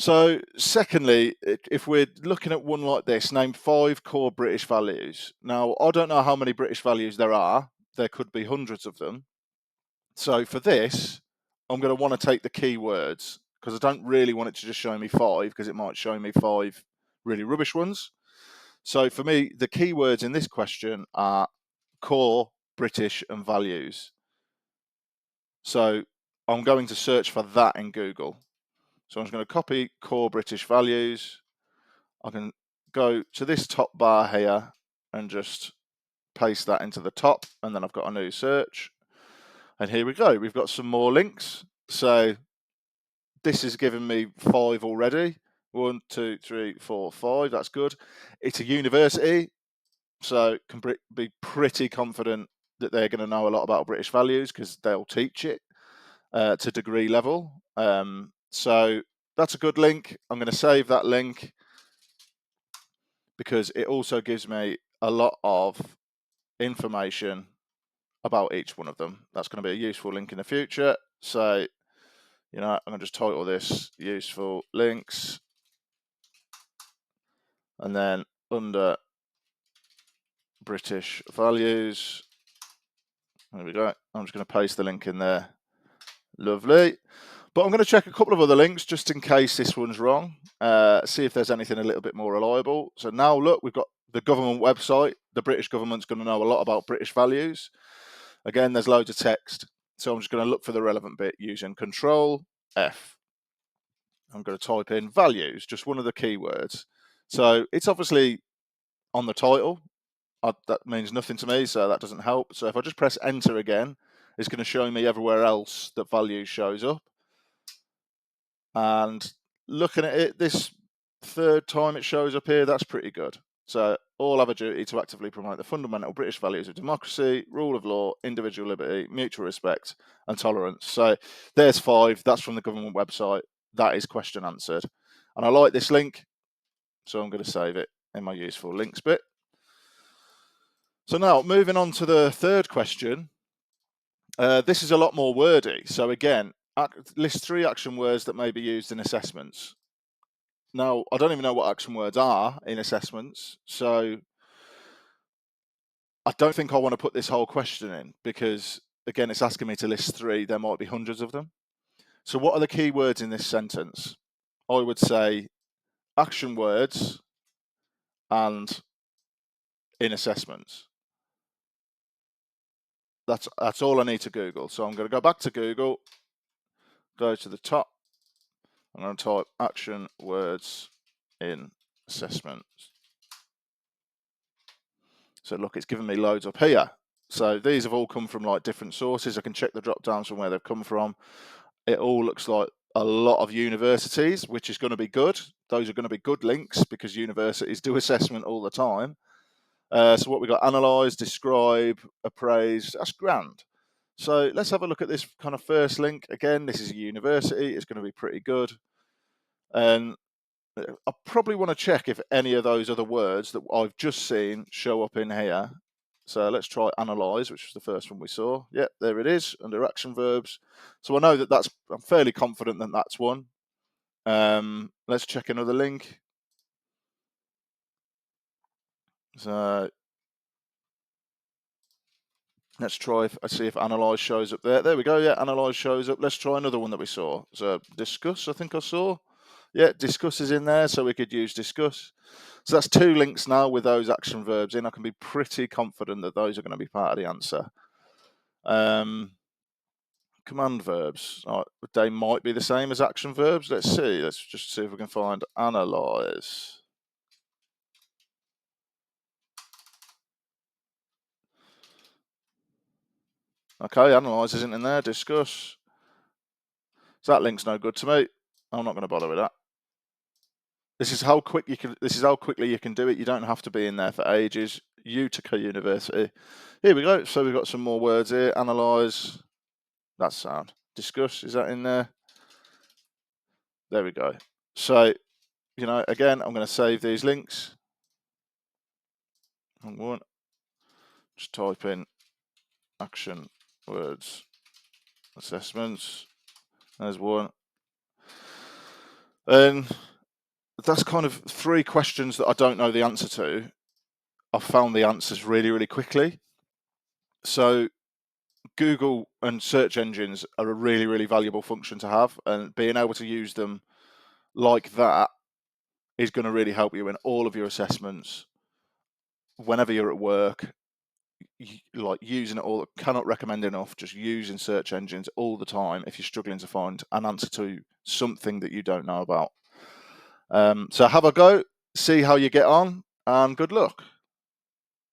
So, secondly, if we're looking at one like this, name 5 core British values. Now, I don't know how many British values there are. There could be hundreds of them. So for this, I'm going to want to take the keywords because I don't really want it to just show me 5 because it might show me 5 really rubbish ones. So for me, the keywords in this question are core, British, and values. So I'm going to search for that in Google. So I'm just going to copy core British values. I can go to this top bar here and just paste that into the top, and then I've got a new search. And here we go. We've got some more links. So this has given me 5 already. 1, 2, 3, 4, 5. That's good. It's a university, so can be pretty confident that they're going to know a lot about British values because they'll teach it to degree level. So that's a good link. I'm going to save that link because it also gives me a lot of information about each one of them. That's going to be a useful link in the future. So, I'm going to just title this useful links. And then under British values, there we go. I'm just going to paste the link in there. Lovely. But I'm going to check a couple of other links just in case this one's wrong. See if there's anything a little bit more reliable. So now look, we've got the government website. The British government's going to know a lot about British values. Again, there's loads of text. So I'm just going to look for the relevant bit using Control F. I'm going to type in values, just one of the keywords. So it's obviously on the title. That means nothing to me, so that doesn't help. So if I just press enter again, it's going to show me everywhere else that values shows up. And looking at it, this third time it shows up here, that's pretty good. So all have a duty to actively promote the fundamental British values of democracy, rule of law, individual liberty, mutual respect, and tolerance. So there's 5. That's from the government website. That is question answered. And I like this link, so I'm going to save it in my useful links bit. So now moving on to the third question. This is a lot more wordy. So again, list 3 action words that may be used in assessments. Now, I don't even know what action words are in assessments, so I don't think I want to put this whole question in because, again, it's asking me to list 3. There might be hundreds of them. So what are the key words in this sentence? I would say action words and in assessments. That's all I need to Google. So I'm going to go back to Google, go to the top. I'm going to type action words in assessments. So look, it's given me loads up here. So these have all come from like different sources. I can check the drop downs from where they've come from. It all looks like a lot of universities, which is going to be good. Those are going to be good links because universities do assessment all the time. So what we got: analyze, describe, appraise. That's grand. So let's have a look at this kind of first link. Again, this is a university. It's going to be pretty good. And I probably want to check if any of those other words that I've just seen show up in here. So let's try analyze, which was the first one we saw. Yep, there it is under action verbs. So I know that I'm fairly confident that that's one. Let's check another link. So let's try, see if analyze shows up there. There we go. Yeah, analyze shows up. Let's try another one that we saw. So discuss, I think I saw. Yeah, discuss is in there, so we could use discuss. So that's 2 links now with those action verbs in. I can be pretty confident that those are going to be part of the answer. Command verbs, they might be the same as action verbs. Let's see. Let's just see if we can find analyze. Okay, analyze isn't in there. Discuss. So that link's no good to me. I'm not going to bother with that. This is how quick you can. This is how quickly you can do it. You don't have to be in there for ages. Utica University. Here we go. So we've got some more words here. Analyze. That's sound. Discuss. Is that in there? There we go. So, again, I'm going to save these links. One. Just type in action words assessments. There's one. And that's kind of 3 questions that I don't know the answer to. I've found the answers really, really quickly. So Google and search engines are a really, really valuable function to have, and being able to use them like that is going to really help you in all of your assessments. Whenever you're at work, like using it all, cannot recommend enough. Just using search engines all the time if you're struggling to find an answer to something that you don't know about. So have a go, see how you get on, and good luck.